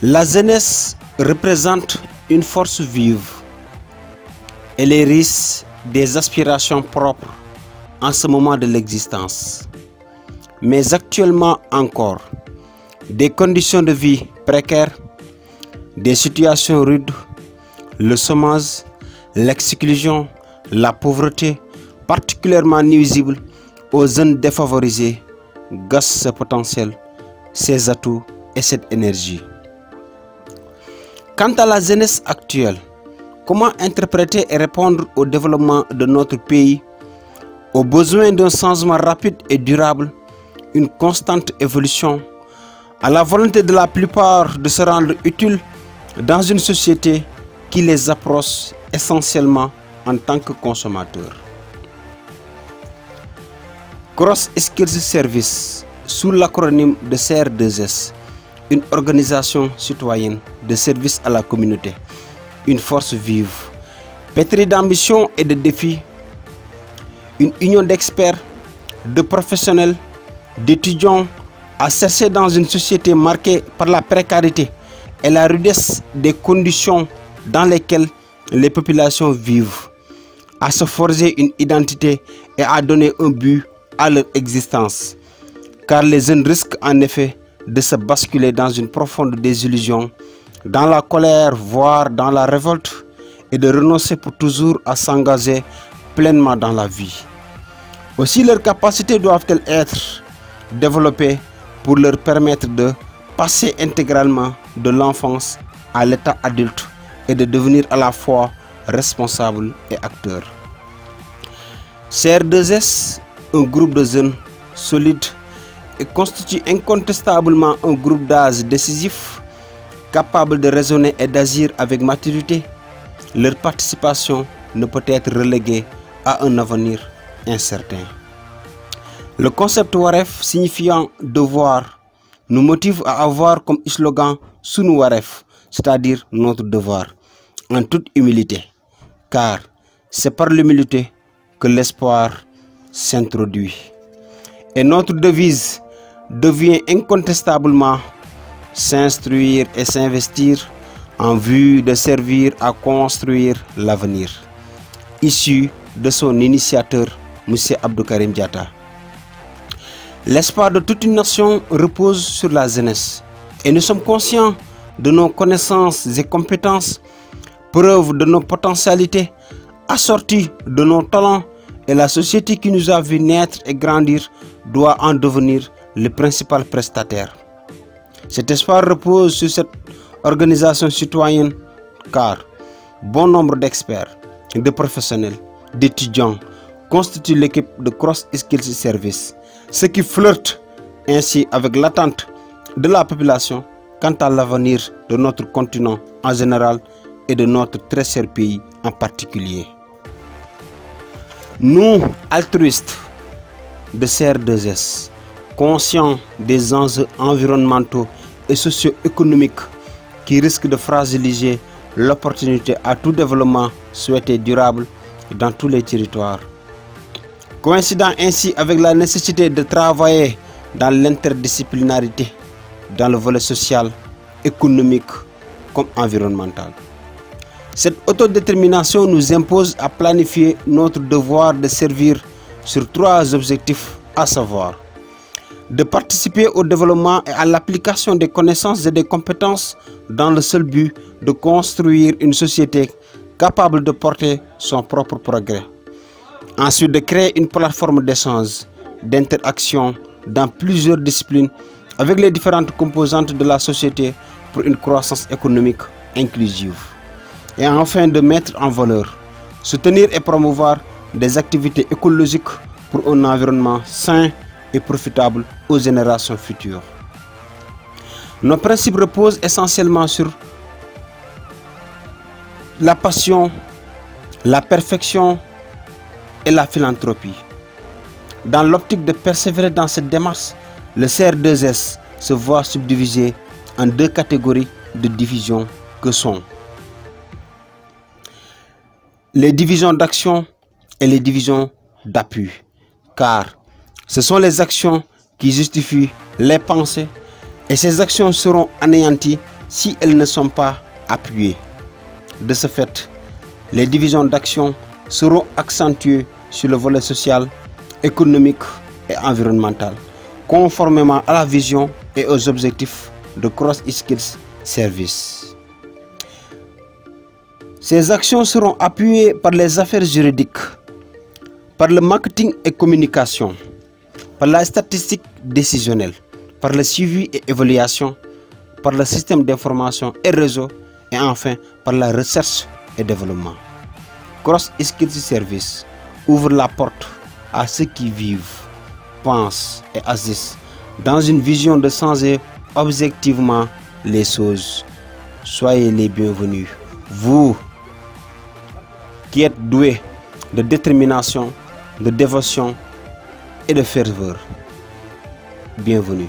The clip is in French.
La jeunesse représente une force vive. Elle hérisse des aspirations propres en ce moment de l'existence. Mais actuellement encore, des conditions de vie précaires, des situations rudes, le chômage, l'exclusion, la pauvreté, particulièrement nuisibles aux jeunes défavorisés, gassent ce potentiel, ses atouts et cette énergie. Quant à la jeunesse actuelle, comment interpréter et répondre au développement de notre pays, aux besoins d'un changement rapide et durable, une constante évolution, à la volonté de la plupart de se rendre utiles dans une société qui les approche essentiellement en tant que consommateurs. Cross Skills Service, sous l'acronyme de CR2S, une organisation citoyenne de service à la communauté, une force vive, pétrie d'ambition et de défis, une union d'experts, de professionnels, d'étudiants à chercher dans une société marquée par la précarité et la rudesse des conditions dans lesquelles les populations vivent, à se forger une identité et à donner un but à leur existence. Car les jeunes risquent en effet de se basculer dans une profonde désillusion, dans la colère, voire dans la révolte, et de renoncer pour toujours à s'engager pleinement dans la vie. Aussi, leurs capacités doivent-elles être développées pour leur permettre de passer intégralement de l'enfance à l'état adulte et de devenir à la fois responsables et acteurs. CR2S, un groupe de jeunes solides, et constitue incontestablement un groupe d'âge décisif, capable de raisonner et d'agir avec maturité. Leur participation ne peut être reléguée à un avenir incertain. Le concept Waref, signifiant devoir, nous motive à avoir comme slogan Sunu Waref, c'est-à-dire notre devoir, en toute humilité, car c'est par l'humilité que l'espoir s'introduit. Et notre devise devient incontestablement s'instruire et s'investir en vue de servir à construire l'avenir, issu de son initiateur, M. Abdou Karim Diatta. L'espoir de toute une nation repose sur la jeunesse et nous sommes conscients de nos connaissances et compétences, preuve de nos potentialités, assorties de nos talents, et la société qui nous a vu naître et grandir doit en devenir le principal prestataire. Cet espoir repose sur cette organisation citoyenne car bon nombre d'experts, de professionnels, d'étudiants constituent l'équipe de Cross Skills Service, ce qui flirte ainsi avec l'attente de la population quant à l'avenir de notre continent en général et de notre très cher pays en particulier. Nous, altruistes de CR2S, conscients des enjeux environnementaux et socio-économiques qui risquent de fragiliser l'opportunité à tout développement souhaité durable dans tous les territoires, coïncidant ainsi avec la nécessité de travailler dans l'interdisciplinarité, dans le volet social, économique comme environnemental. Cette autodétermination nous impose à planifier notre devoir de servir sur trois objectifs, à savoir de participer au développement et à l'application des connaissances et des compétences dans le seul but de construire une société capable de porter son propre progrès. Ensuite, de créer une plateforme d'échange, d'interaction dans plusieurs disciplines avec les différentes composantes de la société pour une croissance économique inclusive. Et enfin, de mettre en valeur, soutenir et promouvoir des activités écologiques pour un environnement sain et profitable aux générations futures. Nos principes reposent essentiellement sur la passion, la perfection et la philanthropie. Dans l'optique de persévérer dans cette démarche, le CR2S se voit subdivisé en deux catégories de divisions que sont les divisions d'action et les divisions d'appui, car ce sont les actions qui justifient les pensées et ces actions seront anéanties si elles ne sont pas appuyées. De ce fait, les divisions d'action seront accentuées sur le volet social, économique et environnemental, conformément à la vision et aux objectifs de Cross Skills Service. Ces actions seront appuyées par les affaires juridiques, par le marketing et communication, par la statistique décisionnelle, par le suivi et évaluation, par le système d'information et réseau, et enfin par la recherche et développement. Cross Skills Service ouvre la porte à ceux qui vivent, pensent et agissent dans une vision de changer objectivement les choses. Soyez les bienvenus, vous qui êtes doués de détermination, de dévotion et de ferveur. Bienvenue.